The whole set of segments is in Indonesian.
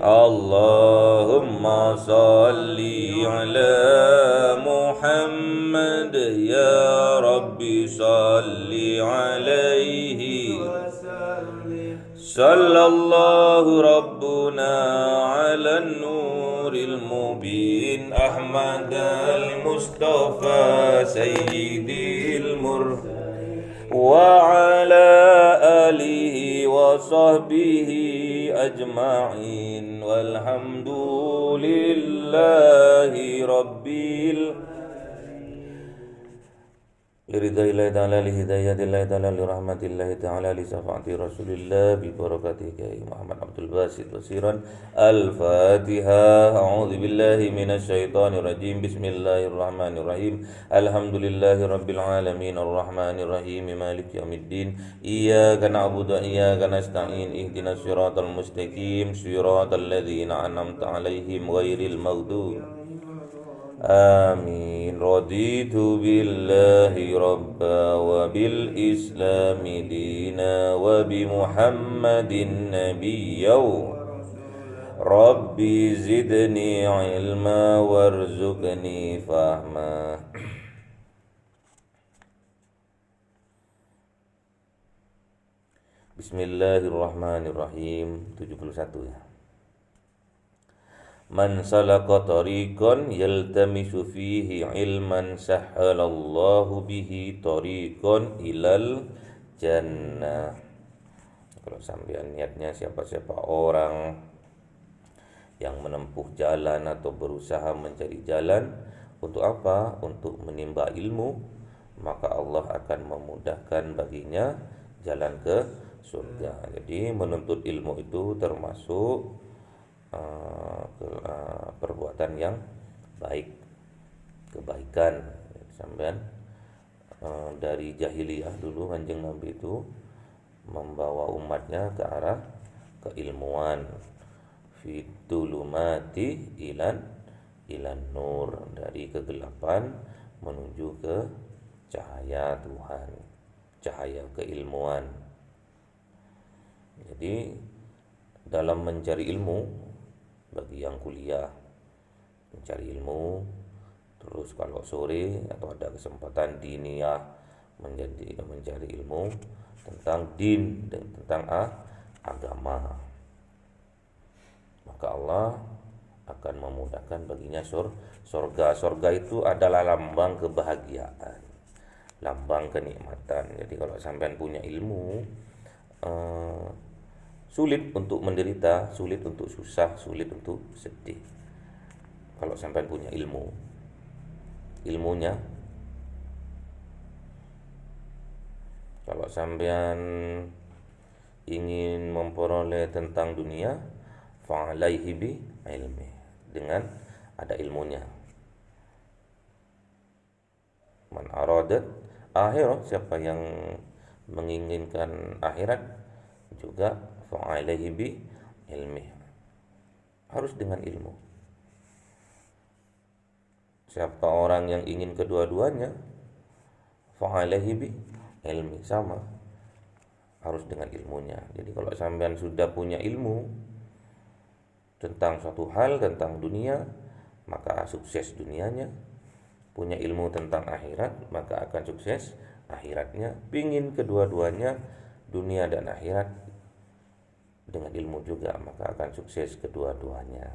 Allahumma salli ala Muhammad ya Rabbi salli alaihi sallallahu rabbuna ala nuril mubin Ahmad al-Mustafa sayyidil mursalin وعلى آله وصحبه أجمعين والحمد لله رب Liridaillahi ta'ala lihidayatillahi ta'ala lirahmatillahi ta'ala lisafa'ati rasulillah bibarakatihi Kiai Muhammad Abdul Basit Wasiran Al-Fatiha A'udzu billahi minasyaitonir rajim Bismillahirrahmanirrahim Alhamdulillahi rabbil alamin Arrahmanir rahim Maliki yaumiddin Iyyaka na'budu wa iyyaka nasta'in Ihdinas siratal mustaqim Siratal ladzina an'amta 'alaihim ghairil maghdubi Amin. Raditu billahi rabba wa bil islami dina wa bi Muhammadin nabiyyaw. Rabbi zidni ilma warzuqni fahma. Bismillahirrahmanirrahim. 71 ya. Man salaka tariqan yaltamisu fihi ilman sahhalallahu bihi tariqan ilal jannah. Kalau sampean niatnya siapa-siapa orang yang menempuh jalan atau berusaha mencari jalan untuk apa? Untuk menimba ilmu, maka Allah akan memudahkan baginya jalan ke surga. Jadi menuntut ilmu itu termasuk perbuatan yang baik, kebaikan. Sampean dari jahiliyah dulu Kanjeng Nabi itu membawa umatnya ke arah keilmuan, fitulumati ilan nur, dari kegelapan menuju ke cahaya Tuhan, cahaya keilmuan. Jadi dalam mencari ilmu, bagi yang kuliah mencari ilmu, terus kalau sore atau ada kesempatan diniyah mencari ilmu tentang din dan tentang agama, maka Allah akan memudahkan baginya surga. Surga itu adalah lambang kebahagiaan, lambang kenikmatan. Jadi kalau sampean punya ilmu, sulit untuk menderita, sulit untuk susah, sulit untuk sedih. Kalau sampai punya ilmunya, kalau sampean ingin memperoleh tentang dunia, fa'alaihi bi ilmi, dengan ada ilmunya. Man aradat akhirah, siapa yang menginginkan akhirat juga fa'alaihi bi ilmi, harus dengan ilmu. Siapa orang yang ingin kedua-duanya, fa'alaihi bi ilmi, sama, harus dengan ilmunya. Jadi kalau sampean sudah punya ilmu tentang suatu hal, tentang dunia, maka sukses dunianya. Punya ilmu tentang akhirat, maka akan sukses akhiratnya. Pingin kedua-duanya, dunia dan akhirat, dengan ilmu juga, maka akan sukses kedua-duanya.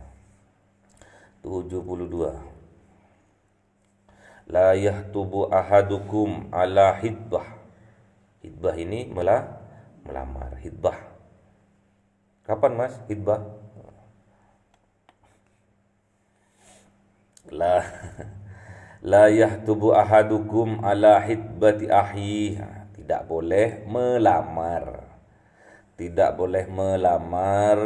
72. La yahtubu ahadukum ala hidbah. Hidbah ini melamar. Hidbah. Kapan mas hidbah? La yahtubu ahadukum ala hidbati ahyi. Tidak boleh melamar. Tidak boleh melamar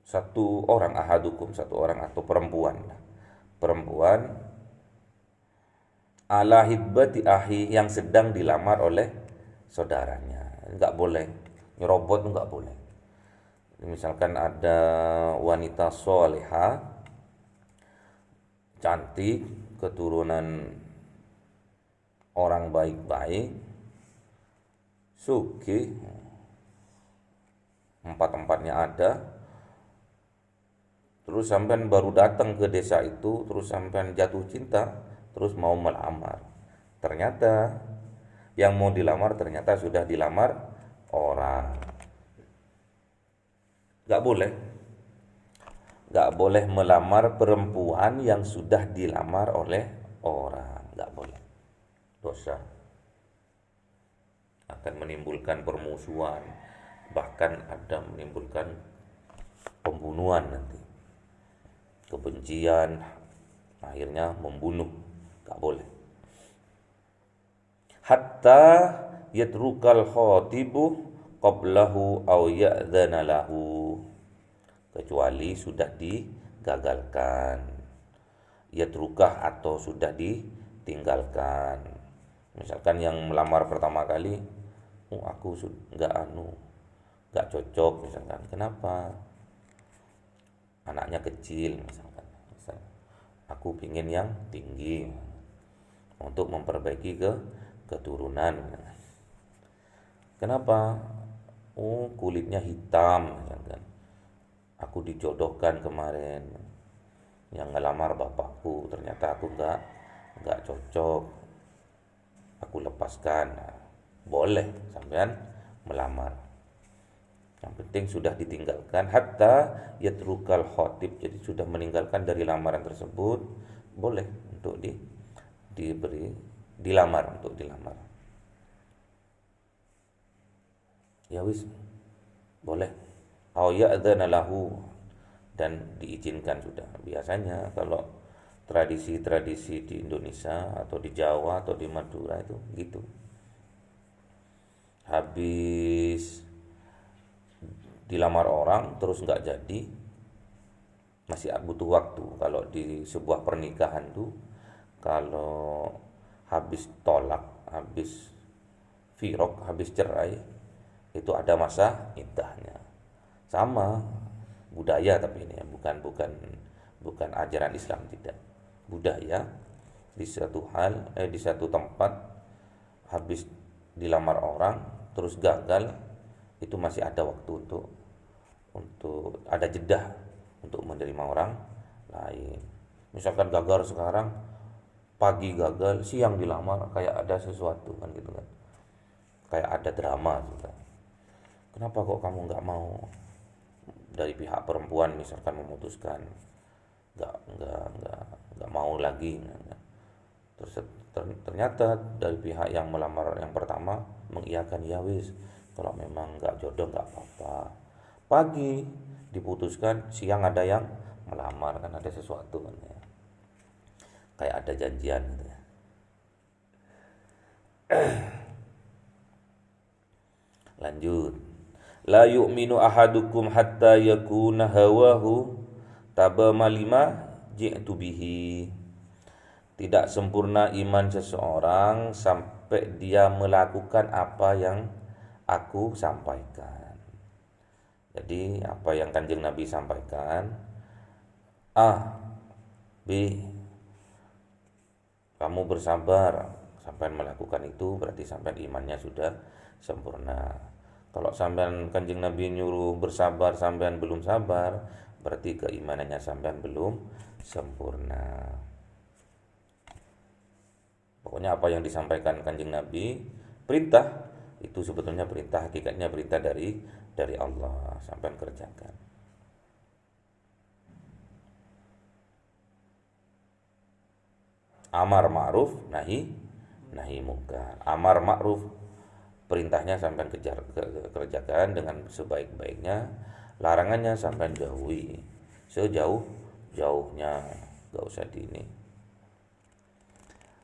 satu orang, ahadukum, satu orang atau perempuan ala hidbati ahi, yang sedang dilamar oleh saudaranya. Enggak boleh nyerobot, enggak boleh. Misalkan ada wanita soleha, cantik, keturunan orang baik-baik, sugih, empat-empatnya ada, terus sampean baru datang ke desa itu, terus sampean jatuh cinta, terus mau melamar. Ternyata yang mau dilamar ternyata sudah dilamar orang. Gak boleh, gak boleh melamar perempuan yang sudah dilamar oleh orang. Gak boleh, dosa. Akan menimbulkan permusuhan, bahkan ada menimbulkan pembunuhan nanti, kebencian, akhirnya membunuh. Gak boleh. Hatta yatrukal khatibu qablahu aw ya'dzana lahu, kecuali sudah digagalkan, yatrukah atau sudah ditinggalkan. Misalkan yang melamar pertama kali, aku nggak cocok misalkan. Kenapa? Anaknya kecil misalkan. Aku pingin yang tinggi untuk memperbaiki keturunan. Kenapa? Kulitnya hitam misalkan. Aku dijodohkan kemarin yang ngelamar bapakku, ternyata aku nggak cocok, aku lepaskan. Nah, boleh sampean melamar, yang penting sudah ditinggalkan. Hatta yatrukal khotib, jadi sudah meninggalkan dari lamaran tersebut, boleh untuk dilamar, untuk dilamar. Ya wis, boleh. Au ya'dzana lahu, dan diizinkan sudah. Biasanya kalau tradisi-tradisi di Indonesia atau di Jawa atau di Madura itu gitu. Habis dilamar orang terus nggak jadi, masih butuh waktu. Kalau di sebuah pernikahan tuh, kalau habis tolak, habis firok, habis cerai, itu ada masa iddahnya. Sama budaya, tapi ini ya, bukan ajaran Islam, tidak. Budaya di di satu tempat habis dilamar orang terus gagal, itu masih ada waktu untuk ada jeda untuk menerima orang lain. Misalkan gagal sekarang, pagi gagal, siang dilamar, kayak ada sesuatu kan gitu kan. Kayak ada drama juga. Kenapa kok kamu nggak mau? Dari pihak perempuan misalkan memutuskan nggak mau lagi. Terus ternyata dari pihak yang melamar yang pertama mengiyakan, ya wis, kalau memang nggak jodoh nggak apa-apa. Pagi diputuskan, siang ada yang melamar, kan ada sesuatu kan ya. Kayak ada janjian gitu ya. Lanjut. La yu'minu ahadukum hatta yakuna hawahu tabama lima ji'tu bihi. Tidak sempurna iman seseorang sampai dia melakukan apa yang aku sampaikan. Jadi apa yang Kanjeng Nabi sampaikan, A, B, kamu bersabar sampai melakukan itu, berarti sampai imannya sudah sempurna. Kalau sampean Kanjeng Nabi nyuruh bersabar, sampean belum sabar, berarti keimanannya sampean belum sempurna. Pokoknya apa yang disampaikan Kanjeng Nabi, perintah, itu sebetulnya perintah, hakikatnya perintah dari Allah, sampean kerjakan. Amar ma'ruf, nahi munkar. Amar ma'ruf, perintahnya sampai kerjakan dengan sebaik-baiknya, larangannya sampai jauhi sejauh-jauhnya, gak usah di ini.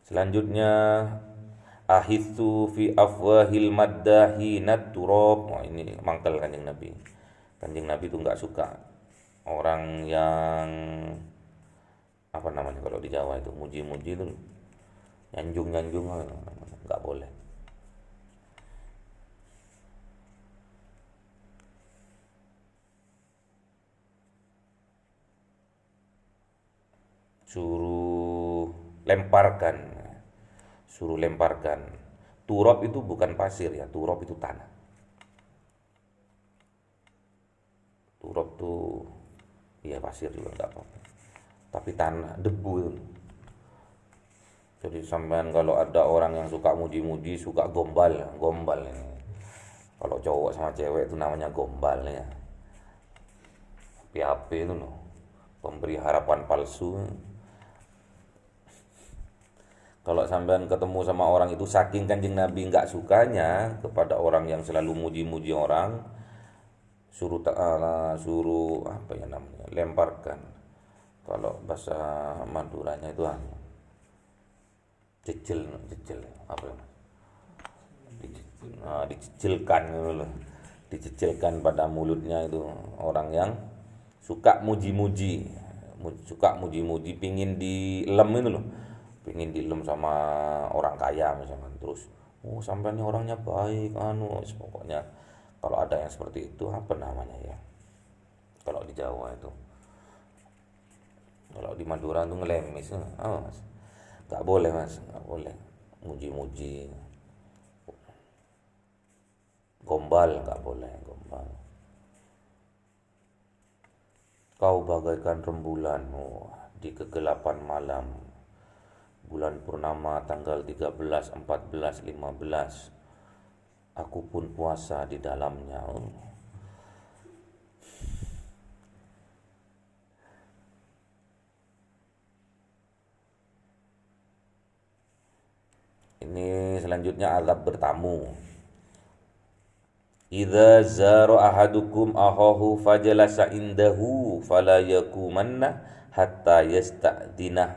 Selanjutnya, ahitsu fi afwahil maddahinat turab. Oh, ini mangkel Kanjeng Nabi. Kanjeng Nabi itu nggak suka orang yang apa namanya kalau di Jawa itu muji-muji itu, nyanjung-nyanjung, nggak boleh. Suruh lemparkan. Turab itu bukan pasir ya, turab itu tanah. pasir juga nggak apa-apa. Tapi tanah, debu itu. Jadi sampean kalau ada orang yang suka muji-muji, suka gombal, gombal ini. Kalau cowok sama cewek itu namanya gombal ya. PHP itu loh, pemberi harapan palsu. Kalau sampean ketemu sama orang itu, saking Kanjeng Nabi nggak sukanya kepada orang yang selalu muji-muji orang, suruh apa ya namanya, lemparkan. Kalau bahasa Maduranya itu cecil apa ya? Dicecilkan gitu loh. Dicecilkan pada mulutnya itu orang yang suka muji-muji, pingin dilem itu loh, pingin dilem sama orang kaya misalkan, terus sampean ini orangnya baik pokoknya. Kalau ada yang seperti itu, apa namanya ya, kalau di Jawa itu, kalau di Madura itu ngelemis. Mas, nggak boleh mas, nggak boleh muji-muji. Gombal nggak boleh, gombal. Kau bagaikan rembulan di kegelapan malam, bulan purnama tanggal 13, 14, 15. Aku pun puasa di dalamnya. Ini selanjutnya azab bertamu. Idza zara ahadukum ahahu fajalasa indahu fala yakumanna hatta yasta'dinah.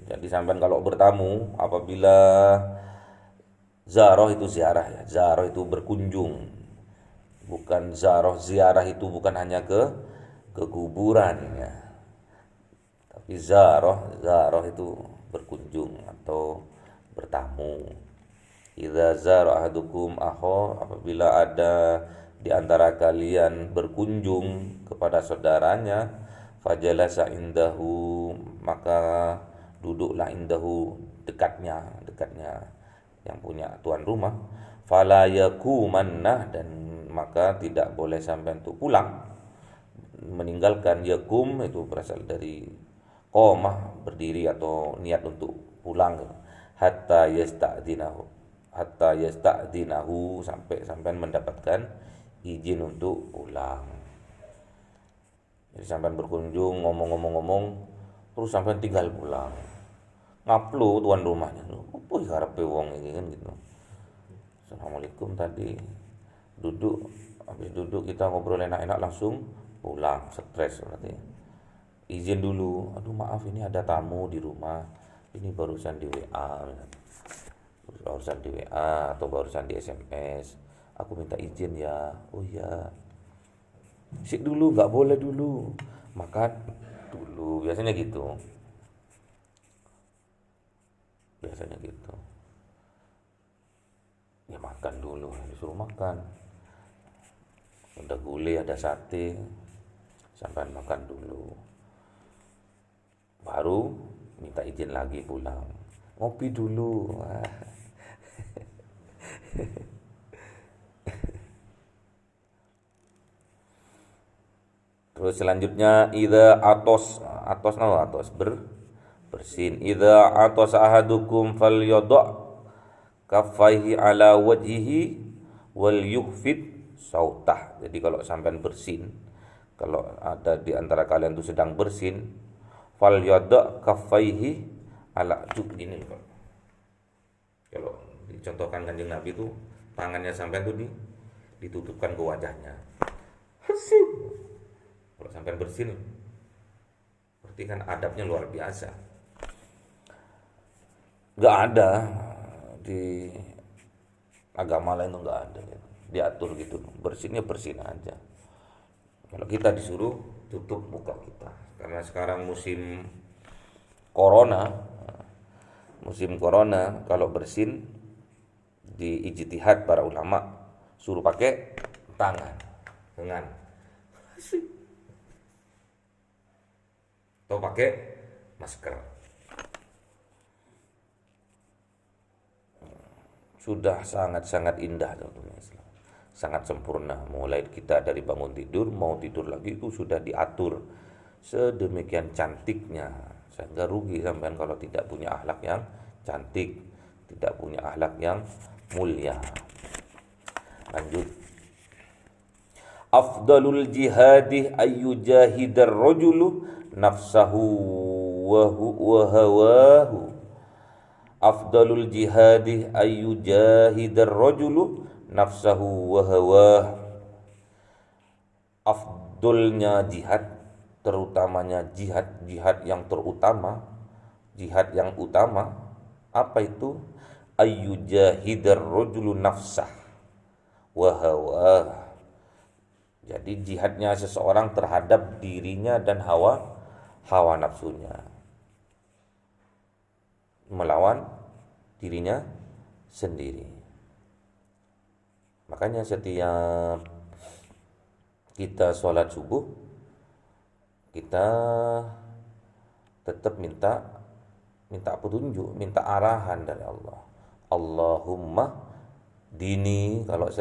Jadi sampean kalau bertamu, apabila zarah itu ziarah ya, zarah itu berkunjung. Bukan zarah, ziarah itu bukan hanya ke kuburan ya. Tapi zarah itu berkunjung atau bertamu. Idza zara ahadukum akha, apabila ada di antara kalian berkunjung kepada saudaranya, fajalasa indahu, maka duduklah indahu, dekatnya yang punya tuan rumah, fala yakumanna, dan maka tidak boleh sampai untuk pulang, meninggalkan. Yakum itu berasal dari qomah, berdiri atau niat untuk pulang, hatta yasta'dinahu, sampai mendapatkan izin untuk pulang. Jadi sampai berkunjung, ngomong terus sampai tinggal pulang, ngaplu tuan rumahnya, apa karepe wong iki kan gitu. Assalamualaikum, tadi habis duduk kita ngobrol enak-enak langsung pulang, stres berarti. Izin dulu, aduh maaf ini ada tamu di rumah, ini barusan di WA atau barusan di SMS, aku minta izin ya. Oh ya, sik dulu, nggak boleh dulu, makan dulu, biasanya gitu. Ya makan dulu, disuruh makan, ada gulai, ada sate, sampai makan dulu, baru minta izin lagi pulang, ngopi dulu. Terus selanjutnya bersin. Idza atos ahadukum falyadha kaffaihi ala wajhihi wal yukhfid sautah. Jadi kalau sampean bersin, kalau ada di antara kalian itu sedang bersin, falyadha kaffaihi ala gini. Kalau dicontohkan Kanjeng Nabi itu, tangannya sampean itu ditutupkan ke wajahnya. Kalau sampean bersin, berarti kan adabnya luar biasa. Gak ada di agama lain tuh, gak ada gitu, diatur gitu. Bersinnya bersin aja. Kalau kita disuruh tutup muka kita, karena sekarang musim corona, kalau bersin di ijtihad para ulama suruh pakai tangan, dengan atau pakai masker. Sudah sangat-sangat indah tentunya Islam, sangat sempurna. Mulai kita dari bangun tidur, mau tidur lagi itu sudah diatur sedemikian cantiknya, sehingga rugi sampean kalau tidak punya akhlak yang cantik, tidak punya akhlak yang mulia. Lanjut. Afdalul jihadi ayyujahidar rajulu nafsahu wa hawahu. Afdalul jihadi ayyujahidar rajulu nafsahu wa hawahu. Afdolnya jihad, terutamanya jihad yang terutama, jihad yang utama, apa itu? Ayyujahidar rajulu nafsah wa hawa. Jadi jihadnya seseorang terhadap dirinya dan hawa nafsunya, melawan dirinya sendiri. Makanya setiap kita sholat subuh, kita tetap minta petunjuk, minta arahan dari Allah. Allahumma dini kalau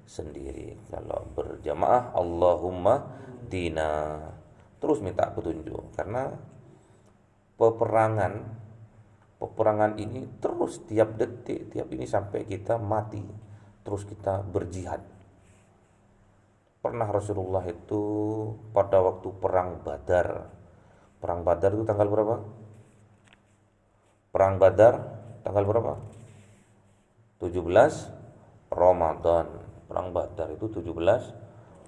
sendiri, kalau berjamaah Allahumma dina, terus minta petunjuk. Karena peperangan ini terus tiap detik, tiap ini sampai kita mati, terus kita berjihad. Pernah Rasulullah itu pada waktu perang Badar itu tanggal berapa? Perang Badar tanggal berapa? 17 Ramadan. Perang Badar itu 17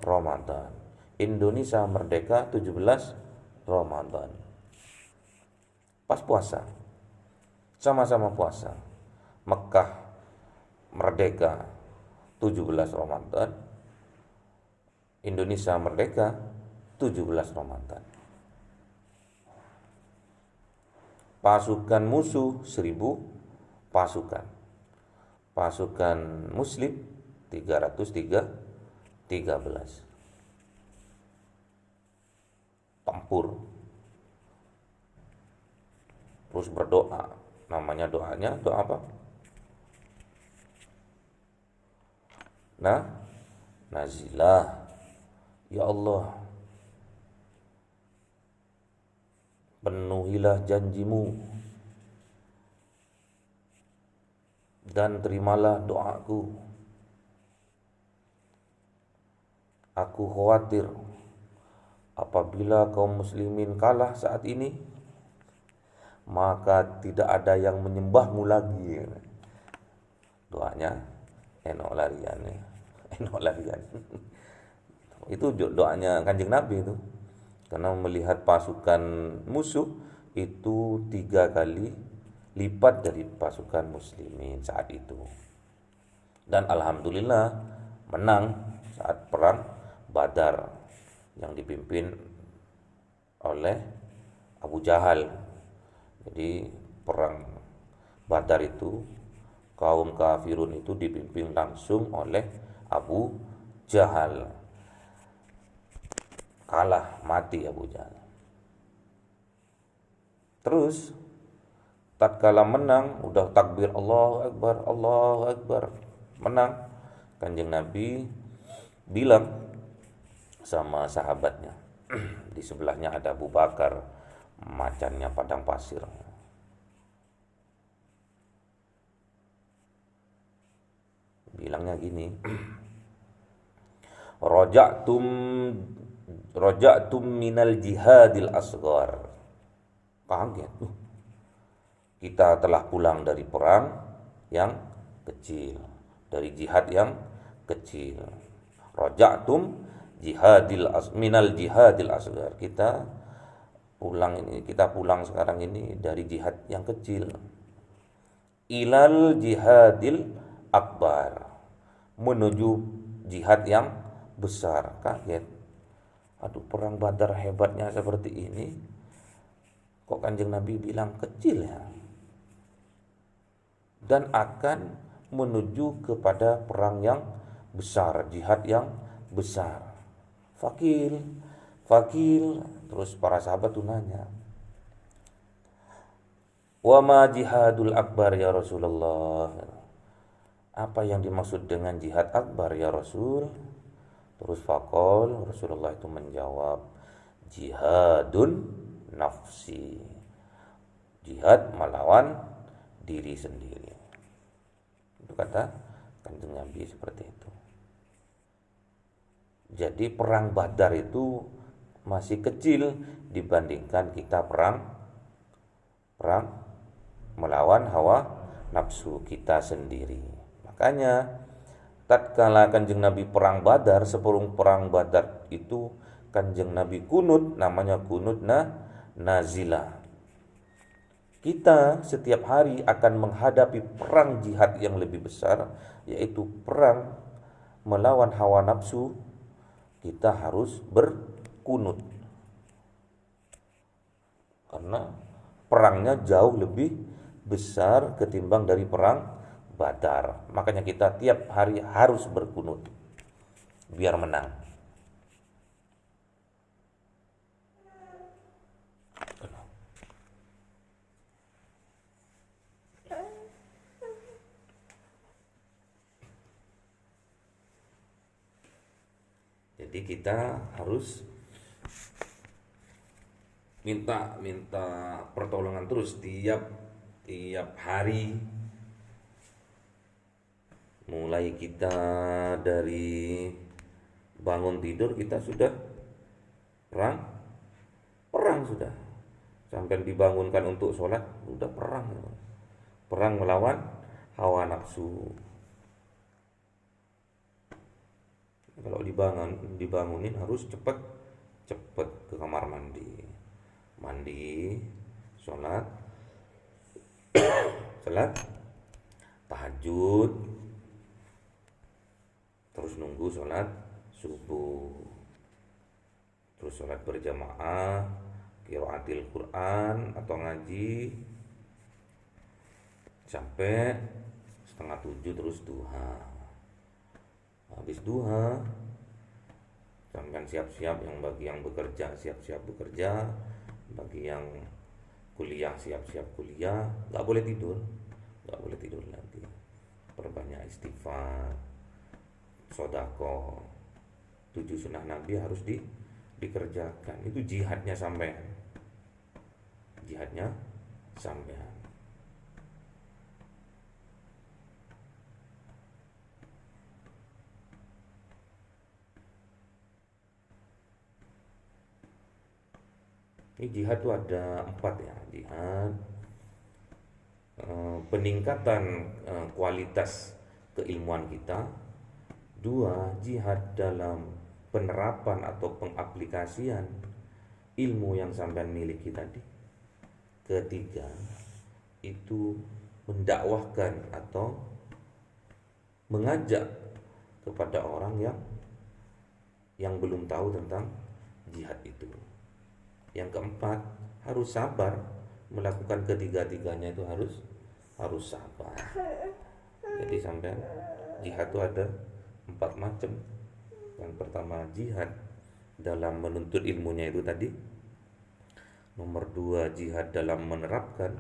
Ramadan. Indonesia merdeka 17 Ramadan. Pas puasa. Sama-sama puasa. Mekah merdeka 17 Ramadan. Indonesia merdeka 17 Ramadan. Pasukan musuh 1000 pasukan. Pasukan muslim 313. Tempur. Terus berdoa. Namanya doanya doa apa? Nazilah. Ya Allah, penuhilah janjimu dan terimalah doaku. Aku khawatir apabila kaum muslimin kalah saat ini, maka tidak ada yang menyembahmu lagi. Doanya enak larian. Itu doanya Kanjeng Nabi itu. Karena melihat pasukan musuh itu 3 kali lipat dari pasukan muslimin saat itu. Dan alhamdulillah menang saat perang Badar yang dipimpin oleh Abu Jahal. Jadi perang Badar itu kaum kafirun itu dipimpin langsung oleh Abu Jahal. Kalah, mati Abu Jahal. Terus tatkala menang, udah takbir Allahu Akbar, menang. Kanjeng Nabi bilang sama sahabatnya, di sebelahnya ada Abu Bakar, macannya padang pasir. Bilangnya gini, Raja'tum minal jihadil asghar. Kaget. Kita telah pulang dari perang yang kecil, dari jihad yang kecil. Raja'tum minal jihadil asghar. Kita pulang sekarang ini dari jihad yang kecil. Ilal jihadil akbar. Menuju jihad yang besar. Kaget. Aduh, perang Badar hebatnya seperti ini, kok Kanjeng Nabi bilang kecil ya? Dan akan menuju kepada perang yang besar, jihad yang besar. Fakil. Terus para sahabat tuh nanya, wa ma jihadul akbar ya Rasulullah? Apa yang dimaksud dengan jihad akbar ya Rasul? Terus Rasulullah itu menjawab, jihadun nafsi, jihad melawan diri sendiri. Itu kata Kanjeng Nabi seperti itu. Jadi perang Badar itu masih kecil dibandingkan kita perang melawan hawa nafsu kita sendiri. Makanya tatkala Kanjeng Nabi perang Badar, sebelum perang Badar itu Kanjeng Nabi kunut, namanya kunut nazilah. Kita setiap hari akan menghadapi perang jihad yang lebih besar, yaitu perang melawan hawa nafsu. Kita harus berkunut karena perangnya jauh lebih besar ketimbang dari perang Badar. Makanya kita tiap hari harus berkunut biar menang. Jadi kita harus minta pertolongan terus tiap hari. Mulai kita dari bangun tidur kita sudah perang sudah. Sampai dibangunkan untuk sholat sudah perang melawan hawa nafsu. Kalau dibangunin harus cepat ke kamar mandi, sholat tahajud, terus nunggu sholat subuh, terus sholat berjamaah, qiraatil Quran atau ngaji sampai 6:30, terus duha. Habis duha sampai siap-siap, yang bagi yang bekerja siap-siap bekerja, bagi yang kuliah siap-siap kuliah. Gak boleh tidur nanti. Perbanyak istighfar, sedekah, 7 sunnah Nabi harus dikerjakan. Itu jihadnya sampean. Ini jihad itu ada 4 ya. Jihad peningkatan kualitas keilmuan kita. 2, jihad dalam penerapan atau pengaplikasian ilmu yang sampean miliki tadi. 3, itu mendakwahkan atau mengajak kepada orang yang belum tahu tentang jihad itu. Yang 4, harus sabar melakukan ketiga-tiganya, itu harus sabar. Jadi sampean jihad itu ada 4 macam. Yang pertama jihad dalam menuntut ilmunya itu tadi. Nomor 2, jihad dalam menerapkan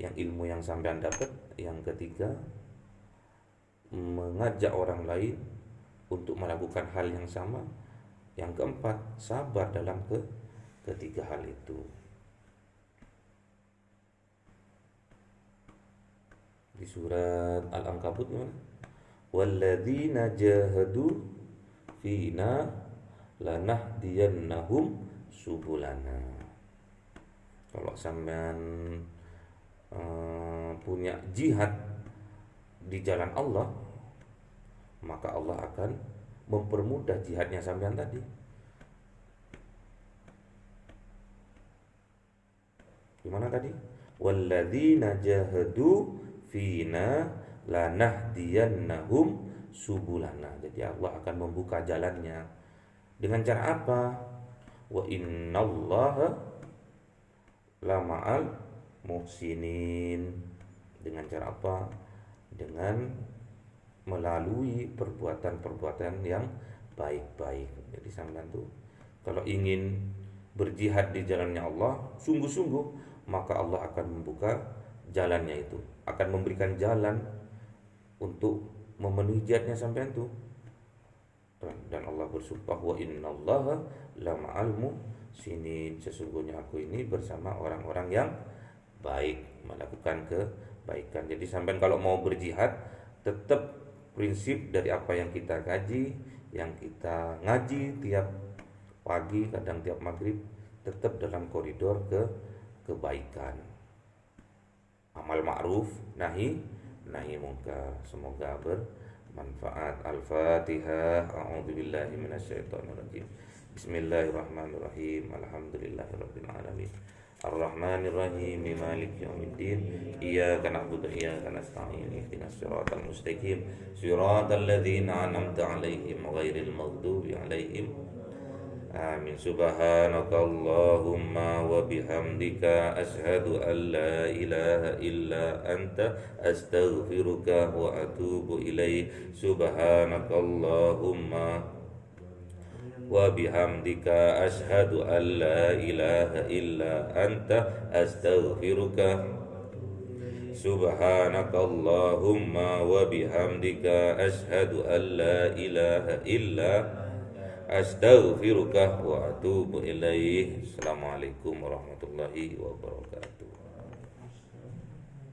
yang ilmu yang sampean dapat. Yang ketiga, mengajak orang lain untuk melakukan hal yang sama. Yang keempat, sabar dalam ketiga hal itu. Di surat Al-Ankabut gimana? Walladzina jahadu fina lanahdiyannahum subulana. Kalau sampean punya jihad di jalan Allah, maka Allah akan mempermudah jihadnya sampean tadi. Gimana tadi? Walladzina jahadu fina lanahdiyannahum subulana. Jadi Allah akan membuka jalannya. Dengan cara apa? Wa innallaha lama'al muhsinin. Dengan cara apa? Dengan melalui perbuatan-perbuatan yang baik-baik. Jadi sampean tuh kalau ingin berjihad di jalannya Allah sungguh-sungguh, maka Allah akan membuka jalannya itu, akan memberikan jalan untuk memenuhi jihadnya sampean tuh. Dan Allah bersumpah, wa innallaha lama'al muhsinin, sesungguhnya aku ini bersama orang-orang yang baik, melakukan kebaikan. Jadi sampai kalau mau berjihad, tetap prinsip dari apa yang kita kaji, yang kita ngaji tiap pagi, kadang tiap maghrib, tetap dalam koridor kebaikan, amal ma'ruf, nahi munkar. Semoga bermanfaat. Al-Fatihah. A'udzubillahi minasyaitonirrajim. Bismillahirrahmanirrahim. Alhamdulillahirabbil alamin. Ar-Rahmanir-Rahim, Maliki yaumiddin. Iyyaka na'budu wa iyyaka nasta'in. Ihdinas siratal mustaqim, siratal ladzina an'amta 'alaihim ghairil maghdubi 'alaihim. Amin. Subhanakallahumma wa bihamdika asyhadu an la ilaha illa anta astaghfiruka wa atubu ilaik. Subhanakallahumma wa bihamdika asyhadu an la ilaha illa anta astaghfiruka. Subhanakallahumma wa bihamdika asyhadu an la ilaha illa astaghfiruka wa atubu ilaih. Assalamualaikum warahmatullahi wabarakatuh.